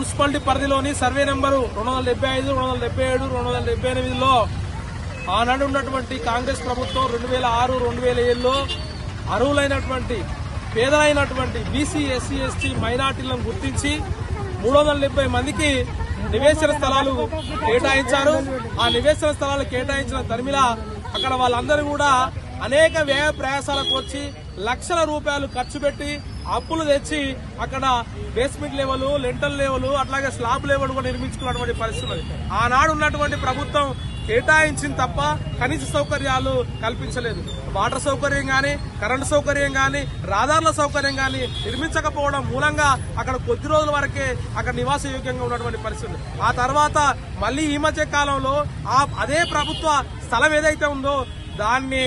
Municipality పరిధిలోని survey number 275, 277, 278లో ఆనాడు ఉన్నటువంటి కాంగ్రెస్ ప్రభుత్వం 2006, 2007లో అర్హులైనటువంటి పేదలైనటువంటి బీసీ, ఎస్సీ, ఎస్టీ మైనార్టీలను గుర్తించి 370 మందికి నివేశన స్థలాలు కేటాయించారు. ఆ నివేశన స్థలాలు కేటాయించిన తరిమిలా అక్కడ వాళ్ళందరూ కూడా అనేక వ్యయ ప్రయాసాలకు వచ్చి లక్షల రూపాయలు ఖర్చు పెట్టి అప్పులు తెచ్చి అక్కడ బేస్మెంట్ లెవెల్, లెంటల్ లెవెల్, అట్లాగే స్లాబ్ లెవెల్ కూడా నిర్మించుకున్నటువంటి పరిస్థితి ఉంది. ఆనాడు ఉన్నటువంటి ప్రభుత్వం కేటాయించింది తప్ప కనీస సౌకర్యాలు కల్పించలేదు. వాటర్ సౌకర్యం గాని, కరెంటు సౌకర్యం గాని, రహదారుల సౌకర్యం గాని నిర్మించకపోవడం మూలంగా అక్కడ కొద్ది రోజుల వరకే అక్కడ నివాస యోగ్యంగా ఉన్నటువంటి పరిస్థితి. ఆ తర్వాత మళ్లీ ఈ మధ్య కాలంలో అదే ప్రభుత్వ స్థలం ఏదైతే ఉందో దాన్ని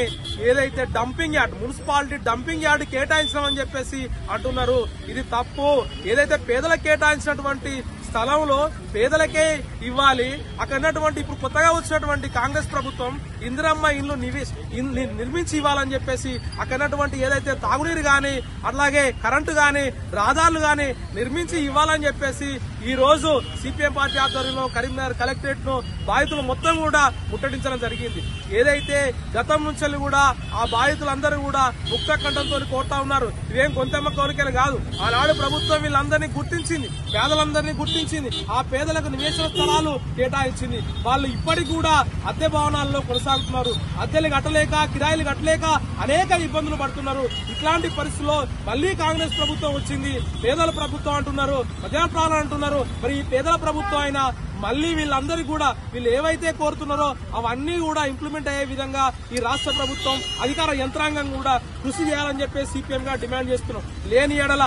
ఏదైతే dumping yard, municipality dumping yard కేటాయించమని చెప్పేసి అంటున్నారు. ఇది తప్పు. ఏదైతే పేదలకు కేటాయించినటువంటి స్థలంలో పేదలకే ఇవ్వాలి. అక్కడ ఉన్నటువంటి ఇప్పుడు కొత్తగా వచ్చినటువంటి కాంగ్రెస్ ప్రభుత్వం ఇందిరమ్మ ఇల్లు నిర్మించి ఇవ్వాలని చెప్పేసి అక్కడ ఉన్నటువంటి ఏదైతే తాగునీరు గాని, అట్లాగే కరెంటు గాని, రహదారులు గాని నిర్మించి ఇవ్వాలని చెప్పేసి ఈ రోజు సిపిఎం పార్టీ ఆధ్వర్యంలో కరీంనగర్ కలెక్టరేట్ ను బాధితులు మొత్తం కూడా ముట్టడించడం జరిగింది. ఏదైతే గతం నుంచి కూడా ఆ బాధితులందరూ కూడా ముక్త కంఠంతో కోరుతా ఉన్నారు. ఇవేం కొంతమ్మ కోరికలు కాదు. ఆనాడు ప్రభుత్వం వీళ్ళందరినీ గుర్తించింది, పేదలందరినీ గుర్తించింది, ఆ పేదలకు నివేశన స్థలాలు కేటాయించింది. వాళ్ళు ఇప్పటికి కూడా అద్దె భవనాల్లో కొనసాగుతున్నారు. అద్దెలు కట్టలేక, కిరాయిలు కట్టలేక అనేక ఇబ్బందులు పడుతున్నారు. ఇట్లాంటి పరిస్థితుల్లో మళ్లీ కాంగ్రెస్ ప్రభుత్వం వచ్చింది. పేదల ప్రభుత్వం అంటున్నారు, ప్రజాపాలన అంటున్నారు. మరి ఈ పేదల ప్రభుత్వం అయినా మళ్లీ వీళ్ళందరికీ కూడా వీళ్ళు ఏవైతే కోరుతున్నారో అవన్నీ కూడా ఇంప్లిమెంట్ అయ్యే విధంగా ఈ రాష్ట్ర ప్రభుత్వం, అధికార యంత్రాంగం కూడా కృషి చేయాలని చెప్పేసి సిపిఎం గా డిమాండ్ చేస్తున్నాం. లేని ఎడల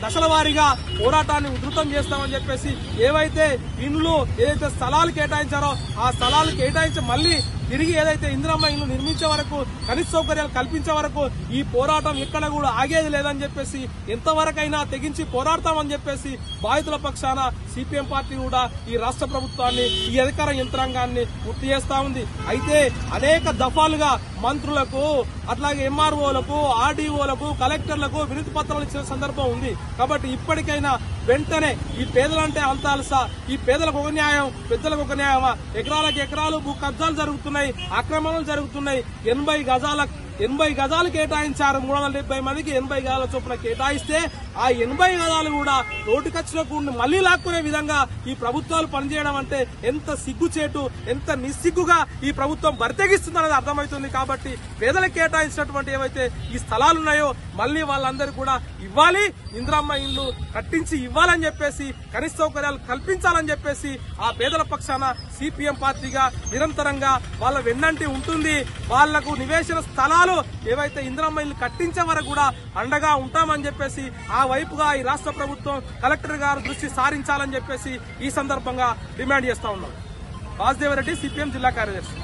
దశల వారీగా పోరాటాన్ని ఉధృతం చేస్తామని చెప్పేసి ఏవైతే ఇండ్లు, ఏదైతే స్థలాలు కేటాయించారో ఆ స్థలాలు కేటాయించి మళ్లీ తిరిగి ఏదైతే ఇందిరమ్మ ఇల్లు నిర్మించే వరకు, కనీస సౌకర్యాలు కల్పించే వరకు ఈ పోరాటం ఎక్కడ కూడా ఆగేది లేదని చెప్పేసి, ఎంతవరకైనా తెగించి పోరాడతామని చెప్పేసి బాధితుల పక్షాన సిపిఎం పార్టీ కూడా ఈ రాష్ట్ర ప్రభుత్వాన్ని, ఈ అధికార యంత్రాంగాన్ని గుర్తు చేస్తా ఉంది. అయితే అనేక దఫాలుగా మంత్రులకు, అట్లాగే ఎంఆర్ఓలకు, ఆర్డీఓలకు, కలెక్టర్లకు వినతి పత్రాలు ఇచ్చిన సందర్భం ఉంది. కాబట్టి ఇప్పటికైనా వెంటనే ఈ పేదలంటే అంత అలసా, ఈ పేదలకు ఒక న్యాయం, పెద్దలకు ఒక న్యాయమా? ఎకరాలకు ఎకరాలు భూ కబ్జాలు జరుగుతున్నాయి, ఆక్రమణలు జరుగుతున్నాయి. 80 గజాలు కేటాయించారు. 370 మందికి 80 గజాల చొప్పున కేటాయిస్తే ఆ 80 గజాలు కూడా నోటికొచ్చినకు మళ్లీ లాక్కునే విధంగా ఈ ప్రభుత్వాలు పనిచేయడం అంటే ఎంత సిగ్గుచేటు, ఎంత నిస్సిగ్గుగా ఈ ప్రభుత్వం బరితెగిస్తుందనేది అర్థమవుతుంది. కాబట్టి పేదలకు కేటాయించినటువంటి ఏవైతే ఈ స్థలాలున్నాయో మళ్లీ వాళ్ళందరూ కూడా ఇవ్వాలి, ఇందిరమ్మ ఇల్లు కట్టించి ఇవ్వాలని చెప్పేసి, కనీస సౌకర్యాలు కల్పించాలని చెప్పేసి ఆ పేదల పక్షాన సిపిఎం పార్టీగా నిరంతరంగా వాళ్ళ వెన్నంటి ఉంటుంది. వాళ్లకు నివేశన స్థలాలు ఏవైతే ఇందిరమ్మ ఇల్లు కట్టించే వరకు కూడా అండగా ఉంటామని చెప్పేసి ఆ వైపుగా ఈ రాష్ట్ర ప్రభుత్వం, కలెక్టర్ గారు దృష్టి సారించాలని చెప్పేసి ఈ సందర్భంగా డిమాండ్ చేస్తా ఉన్నాం. వాసుదేవరెడ్డి, సిపిఎం జిల్లా కార్యదర్శి.